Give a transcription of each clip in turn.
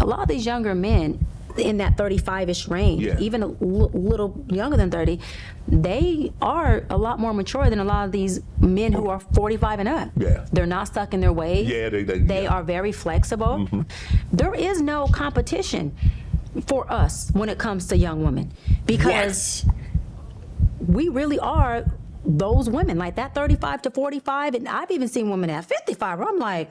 a lot of these younger men in that 35-ish range, even a little younger than 30, they are a lot more mature than a lot of these men who are 45 and up. They're not stuck in their ways. They are very flexible. There is no competition for us when it comes to young women, because we really are those women, like that 35 to 45, and I've even seen women at 55 where I'm like,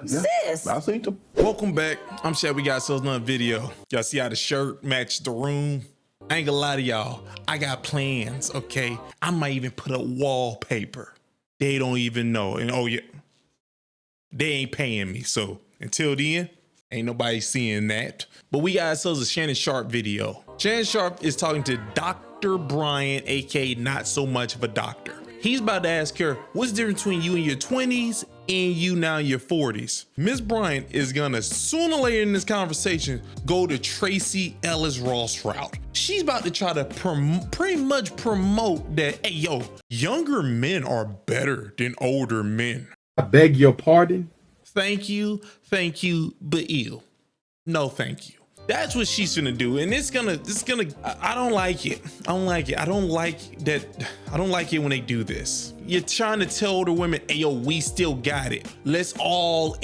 sis. I seen them. Welcome back. I'm Chad. We got ourselves another video. Y'all see how the shirt matched the room? I ain't gonna lie to y'all. I got plans, okay? I might even put up wallpaper. They don't even know. And oh yeah, they ain't paying me. So until then, ain't nobody seeing that. But we got ourselves a Shannon Sharp video. Shannon Sharp is talking to Dr. Bryant, aka not so much of a doctor. He's about to ask her, what's the difference between you in your 20s and you now in your 40s? Miss Bryant is gonna sooner or later in this conversation go to Tracy Ellis Ross route. She's about to try to pretty much promote that, hey yo, younger men are better than older men. I beg your pardon? Thank you, but ew. No, thank you. That's what she's gonna do, and it's gonna. I don't like it. I don't like that. I don't like it when they do this. You're trying to tell older women, hey yo, we still got it. Let's all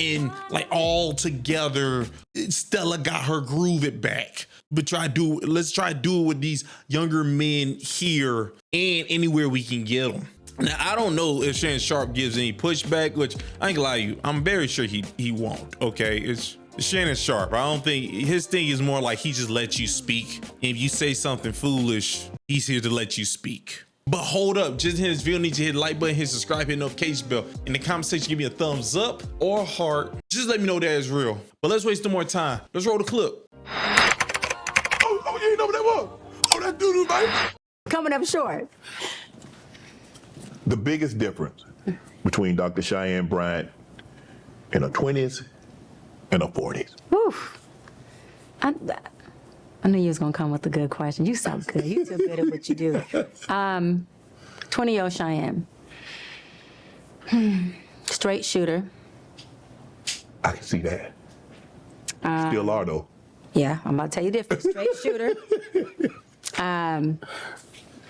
all together. Stella got her groove it back. But let's try to do it with these younger men here and anywhere we can get them. Now, I don't know if Shannon Sharp gives any pushback, which I ain't gonna lie to you, I'm very sure he won't, okay? It's Shannon Sharp. I don't think, his thing is more like he just lets you speak. If you say something foolish, he's here to let you speak. But hold up, just hit this video, need to hit the like button, hit subscribe, hit notification bell. In the comment section, give me a thumbs up or heart. Just let me know that is real. But let's waste no more time. Let's roll the clip. Oh, you ain't know what that was? Oh, that doo-doo, baby. Coming up short. The biggest difference between Dr. Cheynne Bryant in her 20s and her 40s. Whew. I knew you was gonna come with a good question. You so good. You so good at what you do. 20-year-old Cheynne. Straight shooter. I can see that. Still are though. Yeah, I'm about to tell you different. Straight shooter.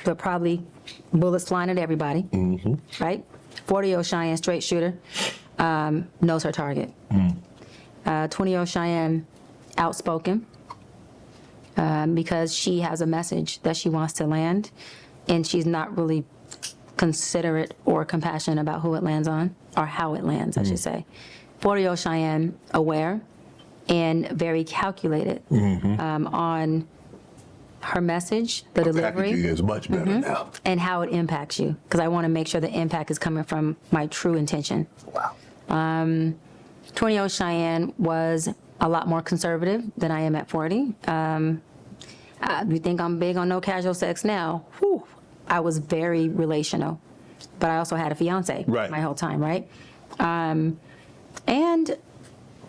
But probably bullets flying at everybody, right? 40-year-old Cheynne, straight shooter, knows her target. 20-year-old Cheynne, outspoken, because she has a message that she wants to land, and she's not really considerate or compassionate about who it lands on, or how it lands, I should say. 40-year-old Cheynne, aware and very calculated on her message, the delivery is much better now, and how it impacts you, because I want to make sure the impact is coming from my true intention. Wow. 20-year-old Cheynne was a lot more conservative than I am at 40. You think I'm big on no casual sex now? Whew, I was very relational, but I also had a fiance my whole time, right? And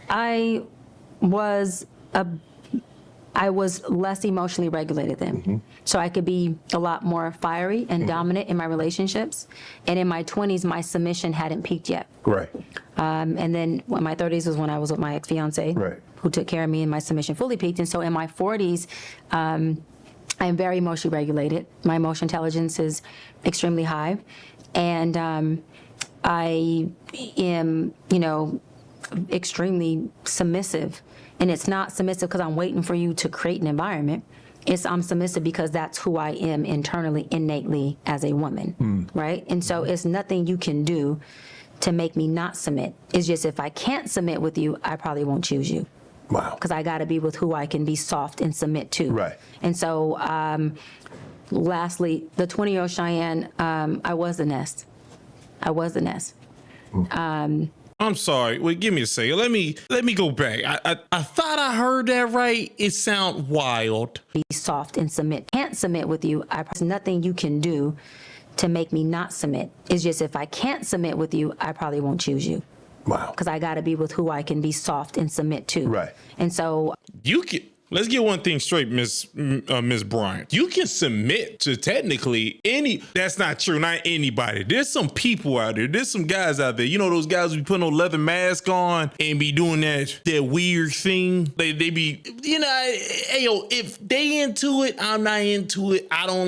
I was less emotionally regulated then. So I could be a lot more fiery and dominant in my relationships. And in my 20s, my submission hadn't peaked yet. Right. And then in my 30s was when I was with my ex-fiance, who took care of me, and my submission fully peaked. And so in my 40s, I'm very emotionally regulated. My emotional intelligence is extremely high. And I am, extremely submissive. And it's not submissive because I'm waiting for you to create an environment. I'm submissive because that's who I am internally, innately as a woman, right? And so it's nothing you can do to make me not submit. It's just if I can't submit with you, I probably won't choose you. Wow. Because I got to be with who I can be soft and submit to. Right. And so lastly, the 20-year-old Cheynne, I was the nest. I'm sorry. Wait, give me a second. Let me go back. I thought I heard that right. It sounds wild. Be soft and submit. Can't submit with you. There's nothing you can do to make me not submit. It's just if I can't submit with you, I probably won't choose you. Wow. Because I got to be with who I can be soft and submit to. Right. And so you can. let's get one thing straight, Miss Bryant. You can submit to technically any. That's not true. Not anybody. There's some people out there. There's some guys out there. You know those guys who be putting a leather mask on and be doing that weird thing. They be, hey yo, if they into it, I'm not into it. I don't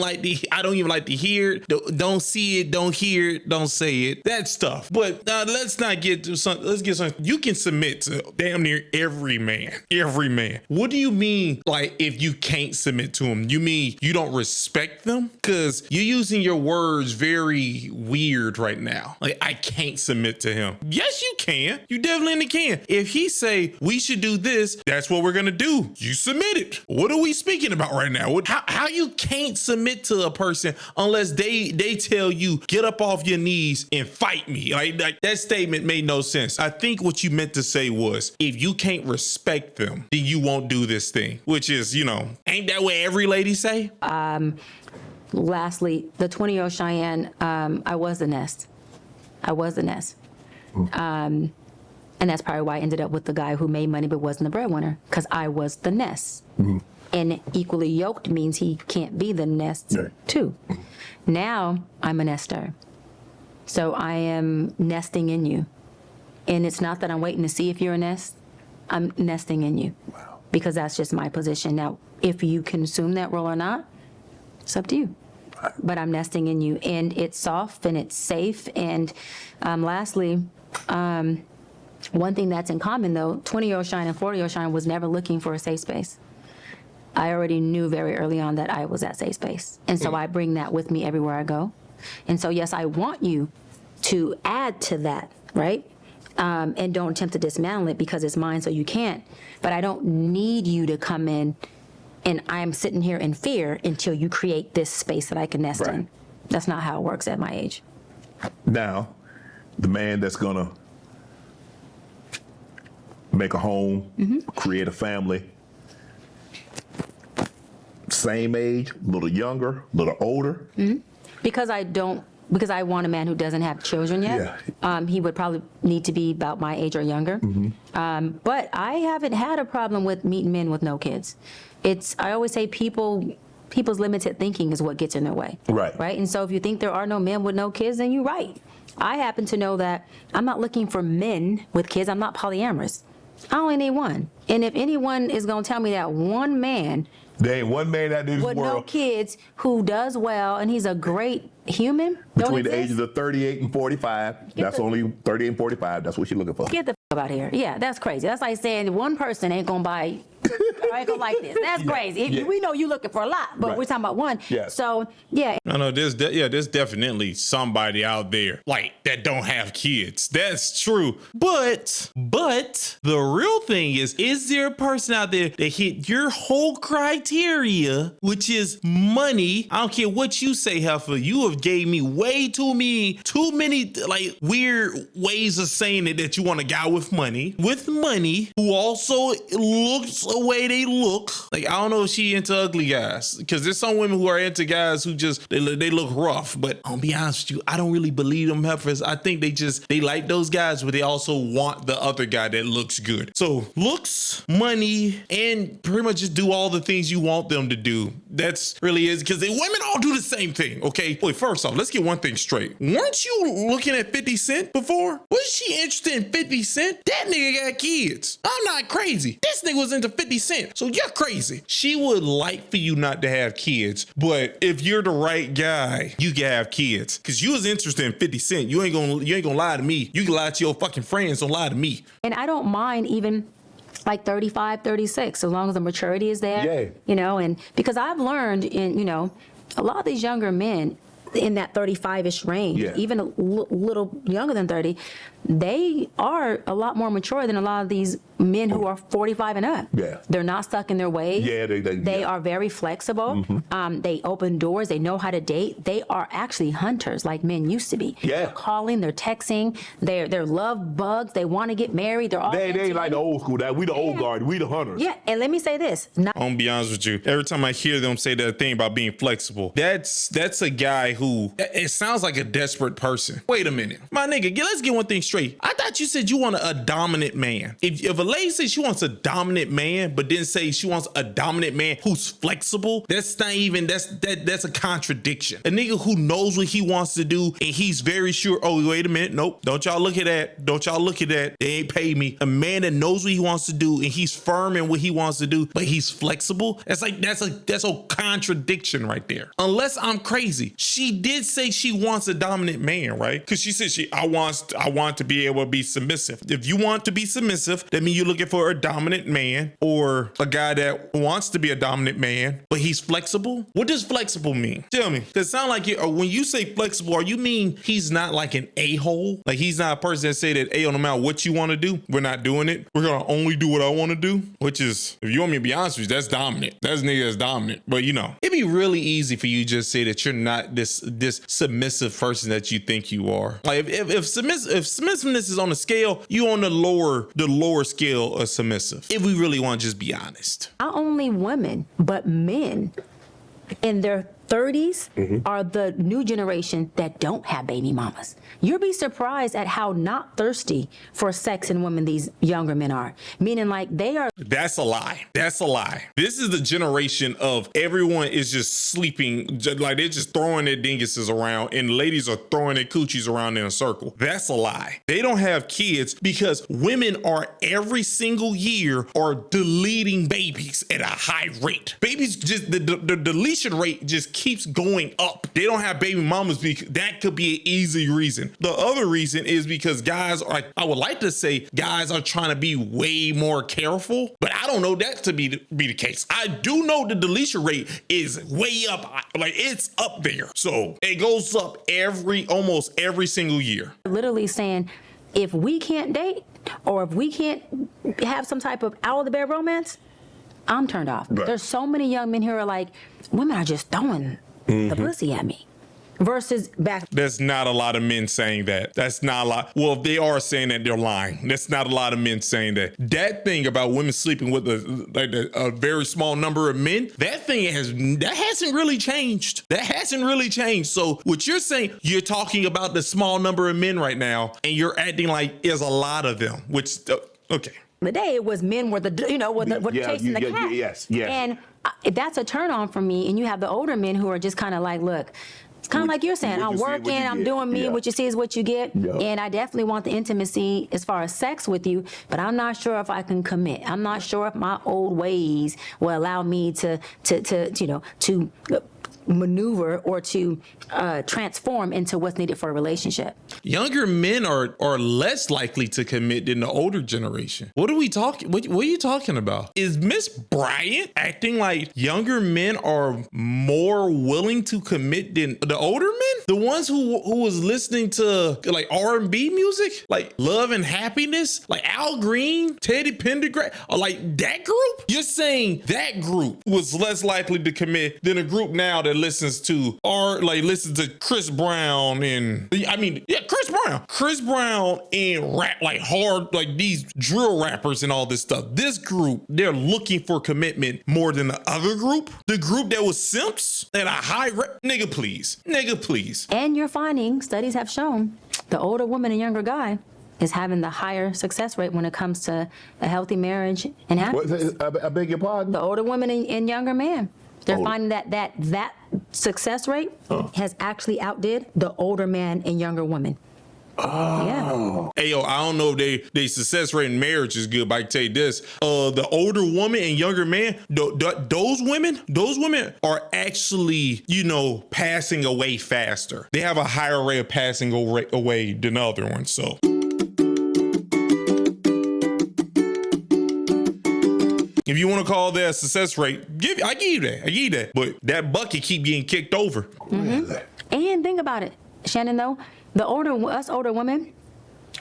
even like to hear it. Don't see it. Don't hear it. Don't say it. That stuff. But let's not get to something. Let's get something. You can submit to damn near every man. Every man. What do you mean, like, if you can't submit to them? You mean you don't respect them? Because you're using your words very weird right now. Like, I can't submit to him. Yes, you can. You definitely can. If he say we should do this, that's what we're gonna do. You submit it. What are we speaking about right now? How you can't submit to a person unless they tell you get up off your knees and fight me? Like that statement made no sense. I think what you meant to say was, if you can't respect them, then you won't do this thing, which is, ain't that what every lady say? Lastly, the 20-year-old Cheynne, I was the nest. And that's probably why I ended up with the guy who made money but wasn't the breadwinner, because I was the nest. And equally yoked means he can't be the nest too. Now I'm a nester. So I am nesting in you. And it's not that I'm waiting to see if you're a nest. I'm nesting in you. Wow. Because that's just my position. Now, if you consume that role or not, it's up to you. But I'm nesting in you. And it's soft and it's safe. And lastly, one thing that's in common, though, 20-year-old Cheynne and 40-year-old Cheynne was never looking for a safe space. I already knew very early on that I was that safe space. And so I bring that with me everywhere I go. And so, yes, I want you to add to that, right? And don't attempt to dismantle it because it's mine, so you can't. But I don't need you to come in and I'm sitting here in fear until you create this space that I can nest in. That's not how it works at my age. Now, the man that's gonna make a home, create a family, same age, a little younger, a little older. Because I want a man who doesn't have children yet. He would probably need to be about my age or younger. But I haven't had a problem with meeting men with no kids. I always say people's limited thinking is what gets in their way. Right? And so if you think there are no men with no kids, then you're right. I happen to know that I'm not looking for men with kids. I'm not polyamorous. I only need one. And if anyone is going to tell me that one man there ain't one man out there in this with world no kids who does well and he's a great human between the ages of 38 and 45. That's only 38 and 45. That's what you're looking for. Get the f out here. Yeah, that's crazy. That's like saying one person ain't gonna buy or ain't gonna like this. That's crazy. We know you looking for a lot, but we're talking about one. So yeah. No, there's definitely somebody out there like that don't have kids. That's true. But the real thing is there a person out there that hit your whole criteria, which is money? I don't care what you say, Heifer. You have gave me way too many like weird ways of saying it, that you want a guy with money who also looks the way they look. Like, I don't know if she into ugly guys, because there's some women who are into guys who just they look rough. But I'll be honest with you, I don't really believe them Heifers. I think they like those guys, but they also want the other guy that looks good. So looks, money, and pretty much just do all the things you want them to do. That's really is, because women all do the same thing. Okay, wait, first off, let's get one thing straight. Weren't you looking at 50 Cent before? Was she interested in 50 Cent? That nigga got kids. I'm not crazy. This nigga was into 50 Cent. So you're crazy. She would like for you not to have kids, but if you're the right guy, you can have kids. Cause you was interested in 50 Cent. You ain't gonna lie to me. You can lie to your fucking friends, don't lie to me. And I don't mind even like 35, 36, as long as the maturity is there. And because I've learned in, a lot of these younger men in that 35-ish range, even a little younger than 30, they are a lot more mature than a lot of these men who are 45 and up. They're not stuck in their ways. They are very flexible. They open doors. They know how to date. They are actually hunters like men used to be. They're calling, they're texting, they're love bugs. They want to get married. They're all they ain't like the old school. We the old guard. We the hunters. And let me say this. I'm gonna be honest with you. Every time I hear them say that thing about being flexible, that's a guy who, it sounds like a desperate person. Wait a minute. My nigga, let's get one thing straight. I thought you said you want a dominant man. If a lady says she wants a dominant man, but then say she wants a dominant man who's flexible, that's not even, that's a contradiction. A nigga who knows what he wants to do and he's very sure, oh, wait a minute, nope, don't y'all look at that. Don't y'all look at that. They ain't pay me. A man that knows what he wants to do and he's firm in what he wants to do, but he's flexible. That's a contradiction right there. Unless I'm crazy. She did say she wants a dominant man, right? Because she said I want to be able to be submissive. If you want to be submissive, that means you're looking for a dominant man or a guy that wants to be a dominant man, but he's flexible. What does flexible mean? Tell me. Because it sounds like when you say flexible, are you mean he's not like an a-hole? Like he's not a person that say that, hey, no matter what you want to do, we're not doing it. We're going to only do what I want to do, which is, if you want me to be honest with you, that's dominant. That's nigga that's dominant. But you know, it'd be really easy for you to just say that you're not this submissive person that you think you are. Like if submissiveness is on the scale, you on the lower scale of submissive. If we really want to just be honest. Not only women, but men in their 30s are the new generation that don't have baby mamas. You'll be surprised at how not thirsty for sex and women these younger men are. Meaning like they are. That's a lie. That's a lie. This is the generation of everyone is just sleeping. Like they're just throwing their dinguses around and ladies are throwing their coochies around in a circle. That's a lie. They don't have kids because women are every single year are deleting babies at a high rate. Babies just, the deletion rate just keeps going up. They don't have baby mamas because that could be an easy reason. The other reason is because guys are, I would like to say guys are trying to be way more careful, but I don't know that to be the case. I do know the deletion rate is way up. Like it's up there. So it goes up almost every single year. Literally saying, if we can't date or if we can't have some type of out of the bed romance, I'm turned off. Right. There's so many young men here who are like, women are just throwing the pussy at me. Versus back. There's not a lot of men saying that. That's not a lot. Well, if they are saying that, they're lying. That's not a lot of men saying that. That thing about women sleeping with a very small number of men, that hasn't really changed. That hasn't really changed. So what you're saying, you're talking about the small number of men right now, and you're acting like there's a lot of them, which, okay. The day it was men were chasing the cat. Yes. And that's a turn on for me. And you have the older men who are just kind of like, look, it's kind of like you're saying, I'm working, I'm doing me, what you see is what you get. Yeah. And I definitely want the intimacy as far as sex with you, but I'm not sure if I can commit. I'm not sure if my old ways will allow me to maneuver or to transform into what's needed for a relationship. Younger men are less likely to commit than the older generation. What are we talking? What are you talking about? Is Miss Bryant acting like younger men are more willing to commit than the older men? The ones who was listening to like R&B music, like Love and Happiness, like Al Green, Teddy Pendergrass, or like that group? You're saying that group was less likely to commit than a group now that listens to Chris Brown and Chris Brown and rap like hard, like these drill rappers and all this stuff. This group, they're looking for commitment more than the other group. The group that was simps at a high rate. Nigga, please. And you're finding, studies have shown, the older woman and younger guy is having the higher success rate when it comes to a healthy marriage and happiness. I beg your pardon? The older women and younger man. They're finding that success rate has actually outdid the older man and younger women. Oh. Yeah. Hey, yo, I don't know if they success rate in marriage is good, but I can tell you this. The older woman and younger man, those women are actually, passing away faster. They have a higher rate of passing away than the other ones, so. If you want to call that a success rate, I give you that. But that bucket keep getting kicked over. Mm-hmm. And think about it, Shannon, though. Us older women,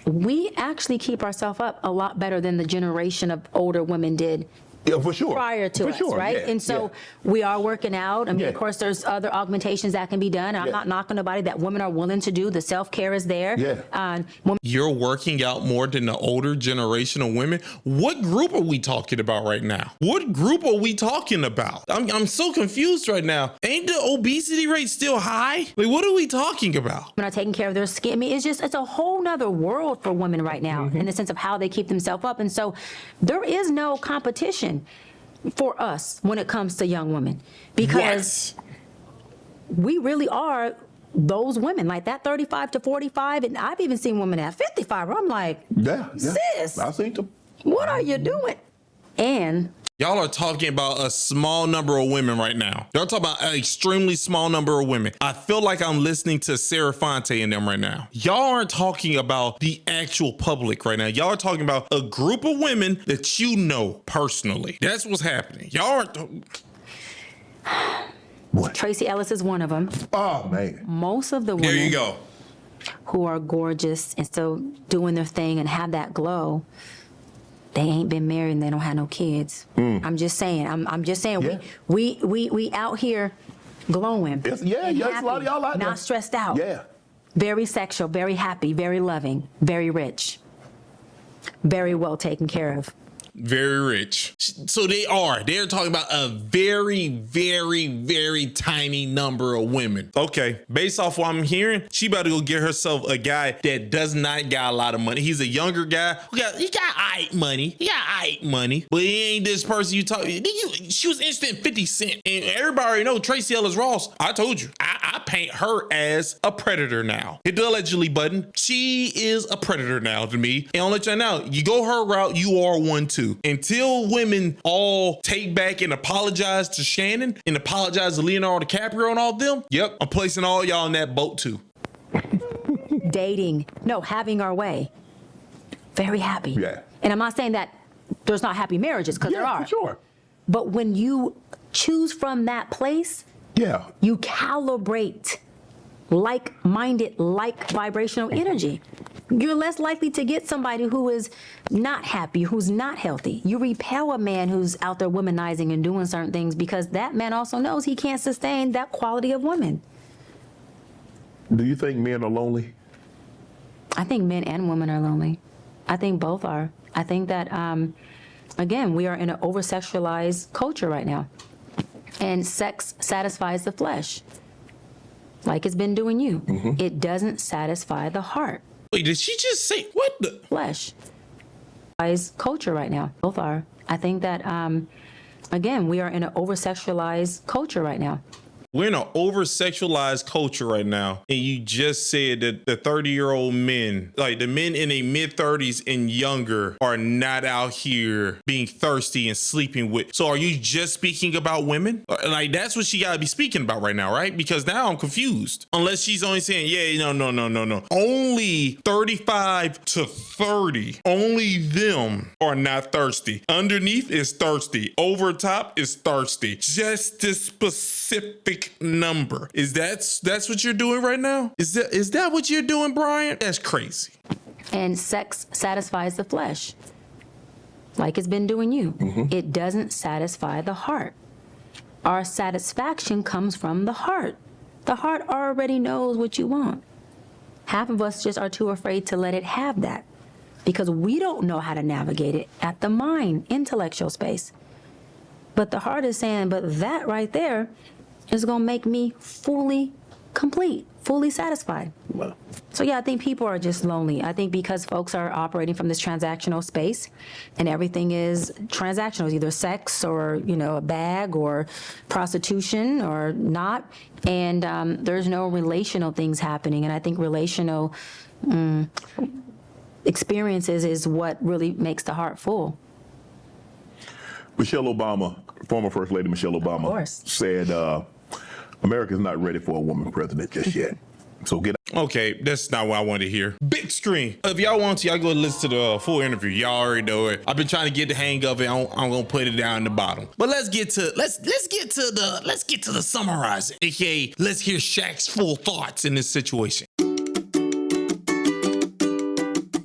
we actually keep ourselves up a lot better than the generation of older women did Yeah, for sure. prior to For us, sure, right? yeah, And so yeah. we are working out. I mean, Yeah. of course, there's other augmentations that can be done. I'm Yeah. not knocking nobody that women are willing to do. The self-care is there. Yeah. You're working out more than the older generation of women. What group are we talking about right now? What group are we talking about? I'm so confused right now. Ain't the obesity rate still high? Like, what are we talking about? women are taking care of their skin. I mean, it's a whole nother world for women right now in the sense of how they keep themselves up. And so there is no competition for us when it comes to young women, because we really are those women, like that 35 to 45. And I've even seen women at 55 where I'm like, sis, I seen them. what are you doing? And Y'all are talking about a small number of women right now. Y'all talking about an extremely small number of women. I feel like I'm listening to Sarah Fonte and them right now. Y'all aren't talking about the actual public right now. Y'all are talking about a group of women that you know personally. That's what's happening. Y'all aren't. What? Tracy Ellis is one of them. Oh, man. Most of the There women you go. who are gorgeous and still doing their thing and have that glow, they ain't been married and they don't have no kids. I'm just saying. I'm just saying. Yeah. We out here glowing. It's- yeah, and yeah, it's a lot of happy, y'all out there. not stressed out. Yeah. Very sexual, very happy, very loving, very rich, very well taken care of. Very rich. So they're talking about a very, very, very tiny number of women. Okay. Based off what I'm hearing, she about to go get herself a guy that does not got a lot of money. He's a younger guy he got aight money. He got aight money. But he ain't this person you talk. She was interested in 50 Cent. And everybody already know Tracy Ellis Ross. I told you. I paint her as a predator now. Hit the allegedly button. She is a predator now to me. And I'll let you know, you go her route, you are one too. Until women all take back and apologize to Shannon and apologize to Leonardo DiCaprio and all them, yep, I'm placing all y'all in that boat too. Dating, no, having our way. Very happy. Yeah. And I'm not saying that there's not happy marriages, because there are. For sure. But when you choose from that place, Yeah. you calibrate like-minded, like vibrational energy. You're less likely to get somebody who is not happy, who's not healthy. You repel a man who's out there womanizing and doing certain things, because that man also knows he can't sustain that quality of woman. Do you think men are lonely? I think men and women are lonely. I think both are. I think that, again, we are in an over-sexualized culture right now. And sex satisfies the flesh, like it's been doing you. It doesn't satisfy the heart. Wait, did she just say what the? Flesh. Culture right now. Both are. I think that, again, we are in an over-sexualized culture right now. We're in an over-sexualized culture right now. And you just said that the 30-year-old men, like the men in their mid-30s and younger, are not out here being thirsty and sleeping with. So are you just speaking about women? Like, that's what she got to be speaking about right now, right? Because now I'm confused. Unless she's only saying, yeah, no. Only 35 to 30. Only them are not thirsty. Underneath is thirsty. Over top is thirsty. Just this specific number. That's what you're doing right now? Is that what you're doing, Bryant? That's crazy. And sex satisfies the flesh, like it's been doing you. It doesn't satisfy the heart. Our satisfaction comes from the heart. The heart already knows what you want. Half of us just are too afraid to let it have that, because we don't know how to navigate it at the mind, intellectual space. But the heart is saying, but that right there is going to make me fully complete, fully satisfied. Well, So yeah, I think people are just lonely. I think because folks are operating from this transactional space, and everything is transactional, it's either sex or, a bag or prostitution or not. And there's no relational things happening. And I think relational experiences is what really makes the heart full. Michelle Obama, former First Lady Michelle Obama, course. said America's not ready for a woman president just yet. So get Okay, that's not what I wanted to hear. Big screen. If y'all want to, y'all go listen to the full interview. Y'all already know it. I've been trying to get the hang of it. I'm gonna put it down in the bottom. But let's get to the summarizing. AKA, let's hear Shaq's full thoughts in this situation.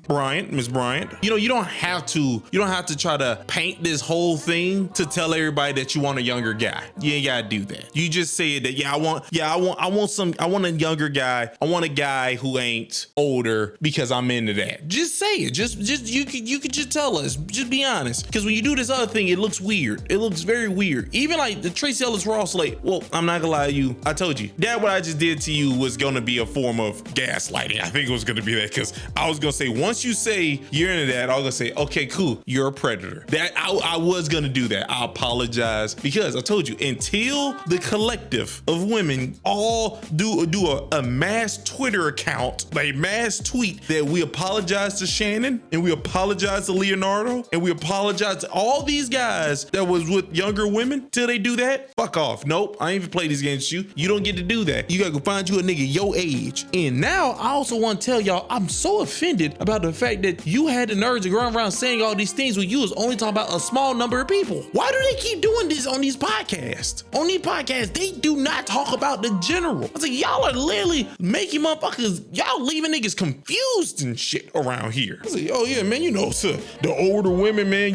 Bryant, Miss Bryant, you don't have to try to paint this whole thing to tell everybody that you want a younger guy. You ain't gotta do that. You just say that, I want a younger guy. I want a guy who ain't older because I'm into that. Just say it. Just you could just tell us. Just be honest. Because when you do this other thing, it looks weird. It looks very weird. Even like the Tracy Ellis Ross, like, well, I'm not gonna lie to you. I told you that what I just did to you was gonna be a form of gaslighting. I think it was gonna be that, because I was gonna say, once you say you're into that, I was gonna say, okay, cool, you're a predator. That I was gonna do that. I apologize, because I told you, until the collective of women all do a mass Twitter account, like mass tweet that we apologize to Shannon and we apologize to Leonardo and we apologize to all these guys that was with younger women, till they do that, fuck off. Nope, I ain't even play these games with you. You don't get to do that. You gotta go find you a nigga your age. And now I also want to tell y'all, I'm so offended about the fact that you had the nerve to go around saying all these things when you was only talking about a small number of people. Why do they keep doing this on these podcasts? On these podcasts, they do not talk about the general. I was like, y'all are literally making motherfuckers, y'all leaving niggas confused and shit around here. I was like, oh yeah, man, the older women, man,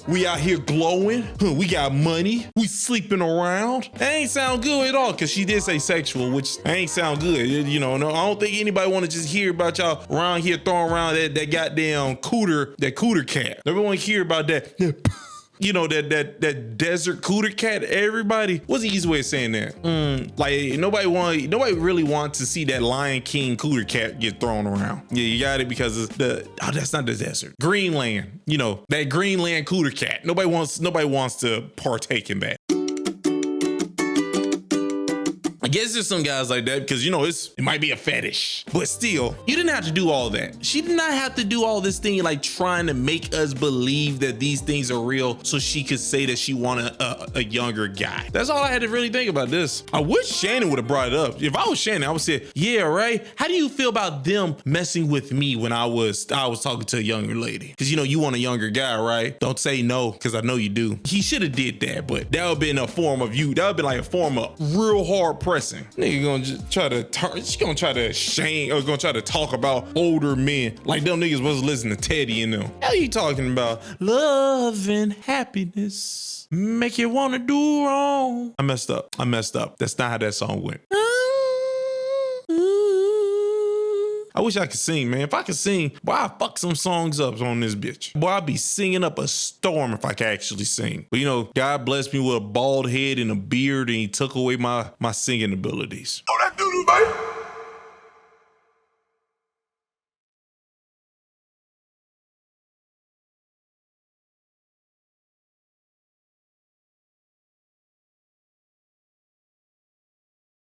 we out here glowing, we got money, we sleeping around. That ain't sound good at all, because she did say sexual, which ain't sound good. No, I don't think anybody want to just hear about y'all around here throwing around that goddamn cooter cat. Everyone want to hear about that. That desert cooter cat. Everybody, what's the easy way of saying that? Like nobody really wants to see that Lion King cooter cat get thrown around. Yeah, you got it, because that's not the desert. Greenland, that Greenland cooter cat. Nobody wants to partake in that. I guess there's some guys like that because, it might be a fetish, but still, you didn't have to do all that. She did not have to do all this thing, like trying to make us believe that these things are real so she could say that she wanted a younger guy. That's all I had to really think about this. I wish Shannon would have brought it up. If I was Shannon, I would say, yeah, right. How do you feel about them messing with me when I was talking to a younger lady? Because, you want a younger guy, right? Don't say no, because I know you do. He should have did that, but that would have been a form of you. That would have been like a form of real hard pressing. Nigga gonna just try to she's gonna try to shame or gonna try to talk about older men like them niggas was listening to Teddy and them. How you talking about love and happiness make you wanna do wrong? I messed up. That's not how that song went. I wish I could sing, man. If I could sing, boy, I'd fuck some songs up on this bitch. Boy, I'd be singing up a storm if I could actually sing. But God blessed me with a bald head and a beard, and he took away my singing abilities.